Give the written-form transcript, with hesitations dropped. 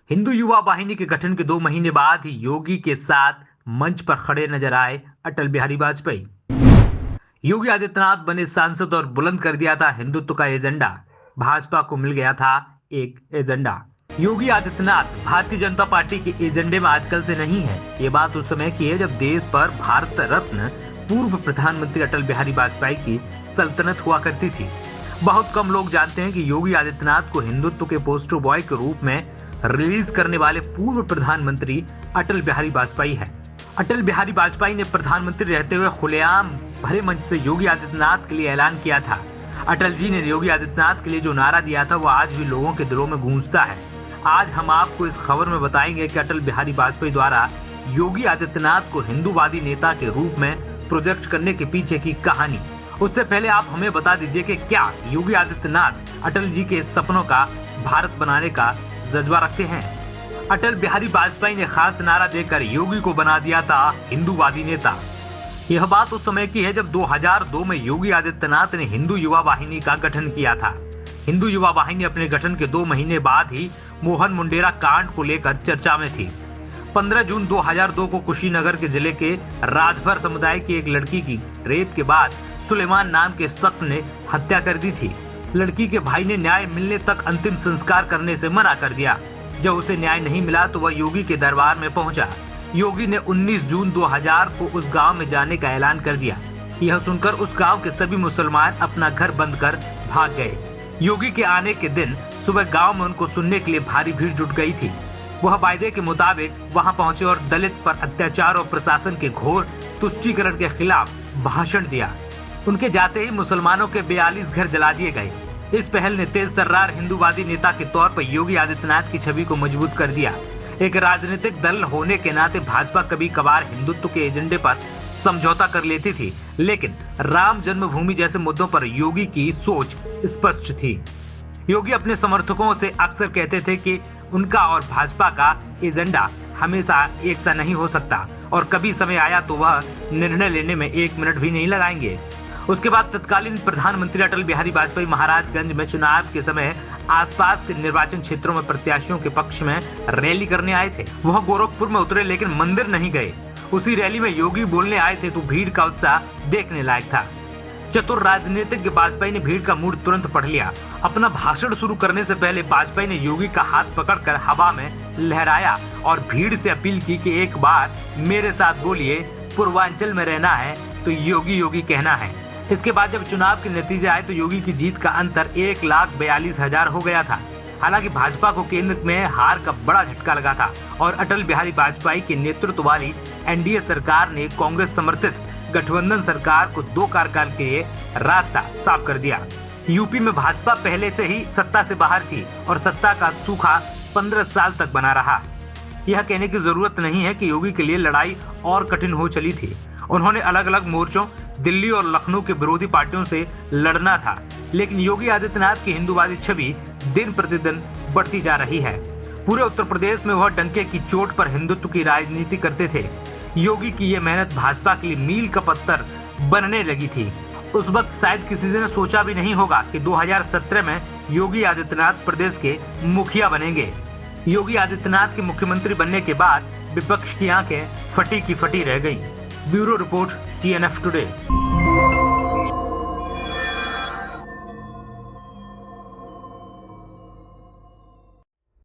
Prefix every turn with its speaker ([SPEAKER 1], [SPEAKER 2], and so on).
[SPEAKER 1] हिंदू युवा वाहिनी के गठन के 2 महीने बाद ही योगी के साथ मंच पर खड़े नजर आए अटल बिहारी वाजपेयी। योगी आदित्यनाथ बने सांसद और बुलंद कर दिया था हिंदुत्व का एजेंडा। भाजपा को मिल गया था एक एजेंडा। योगी आदित्यनाथ भारतीय जनता पार्टी के एजेंडे में आजकल से नहीं है। ये बात उस समय की है जब देश पर भारत रत्न पूर्व प्रधानमंत्री अटल बिहारी वाजपेयी की सल्तनत हुआ करती थी। बहुत कम लोग जानते हैं कि योगी आदित्यनाथ को हिंदुत्व के पोस्टर बॉय के रूप में रिलीज करने वाले पूर्व प्रधानमंत्री अटल बिहारी वाजपेयी है। अटल बिहारी वाजपेयी ने प्रधानमंत्री रहते हुए खुलेआम भरे मंच से योगी आदित्यनाथ के लिए ऐलान किया था। अटल जी ने योगी आदित्यनाथ के लिए जो नारा दिया था वो आज भी लोगों के दिलों में गूंजता है। आज हम आपको इस खबर में बताएंगे कि अटल बिहारी वाजपेयी द्वारा योगी आदित्यनाथ को हिंदूवादी नेता के रूप में प्रोजेक्ट करने के पीछे की कहानी। उससे पहले आप हमें बता दीजिए कि क्या योगी आदित्यनाथ अटल जी के सपनों का भारत बनाने का जज्बा रखते हैं। अटल बिहारी वाजपेयी ने खास नारा देकर योगी को बना दिया था हिंदूवादी नेता। यह बात उस समय की है जब 2002 में योगी आदित्यनाथ ने हिंदू युवा वाहिनी का गठन किया था। हिंदू युवा वाहिनी अपने गठन के 2 महीने बाद ही मोहन मुंडेरा कांड को लेकर चर्चा में थी। 15 जून 2002 को कुशीनगर के जिले के राजभर समुदाय की एक लड़की की रेप के बाद सुलेमान नाम के शख्स ने हत्या कर दी थी। लड़की के भाई ने न्याय मिलने तक अंतिम संस्कार करने से मना कर दिया। जब उसे न्याय नहीं मिला तो वह योगी के दरबार में पहुंचा। योगी ने 19 जून 2000 को उस गांव में जाने का ऐलान कर दिया। यह सुनकर उस गांव के सभी मुसलमान अपना घर बंद कर भाग गए। योगी के आने के दिन सुबह गांव में उनको सुनने के लिए भारी भीड़ जुट गई थी। वह वायदे के मुताबिक वहां पहुंचे और दलित पर अत्याचार और प्रशासन के घोर तुष्टीकरण के खिलाफ भाषण दिया। उनके जाते ही मुसलमानों के 42 घर जला दिए गए। इस पहल ने तेज तर्रार हिंदूवादी नेता के तौर पर योगी आदित्यनाथ की छवि को मजबूत कर दिया। एक राजनीतिक दल होने के नाते भाजपा कभी कभार हिंदुत्व के एजेंडे पर समझौता कर लेती थी, लेकिन राम जन्मभूमि जैसे मुद्दों पर योगी की सोच स्पष्ट थी। योगी अपने समर्थकों से अक्सर कहते थे कि उनका और भाजपा का एजेंडा हमेशा एक सा नहीं हो सकता और कभी समय आया तो वह निर्णय लेने में 1 मिनट भी नहीं लगाएंगे। उसके बाद तत्कालीन प्रधानमंत्री अटल बिहारी वाजपेयी महाराजगंज में चुनाव के समय आसपास के निर्वाचन क्षेत्रों में प्रत्याशियों के पक्ष में रैली करने आए थे। वह गोरखपुर में उतरे लेकिन मंदिर नहीं गए। उसी रैली में योगी बोलने आए थे तो भीड़ का उत्साह देखने लायक था। चतुर राजनीतिज्ञ वाजपेयी ने भीड़ का मूड तुरंत पढ़ लिया। अपना भाषण शुरू करने से पहले वाजपेयी ने योगी का हाथ पकड़कर हवा में लहराया और भीड़ से अपील की कि एक बार मेरे साथ बोलिए, पूर्वांचल में रहना है तो योगी योगी कहना है। इसके बाद जब चुनाव के नतीजे आए तो योगी की जीत का अंतर 1,42,000 हो गया था। हालांकि भाजपा को केंद्र में हार का बड़ा झटका लगा था और अटल बिहारी वाजपेयी के नेतृत्व वाली एनडीए सरकार ने कांग्रेस समर्थित गठबंधन सरकार को 2 कार्यकाल के लिए रास्ता साफ कर दिया। यूपी में भाजपा पहले से ही सत्ता से बाहर थी और सत्ता का सूखा 15 साल तक बना रहा। यह कहने की जरूरत नहीं है कि योगी के लिए लड़ाई और कठिन हो चली थी। उन्होंने अलग अलग मोर्चों दिल्ली और लखनऊ के विरोधी पार्टियों से लड़ना था, लेकिन योगी आदित्यनाथ की हिंदूवादी छवि दिन प्रतिदिन बढ़ती जा रही है। पूरे उत्तर प्रदेश में वह डंके की चोट पर हिंदुत्व की राजनीति करते थे। योगी की ये मेहनत भाजपा के लिए मील का पत्थर बनने लगी थी। उस वक्त शायद किसी ने सोचा भी नहीं होगा कि 2017 में योगी आदित्यनाथ प्रदेश के मुखिया बनेंगे। योगी आदित्यनाथ के मुख्यमंत्री बनने के बाद विपक्ष की आंखें फटी की फटी रह गईं। Bureau report TNF today.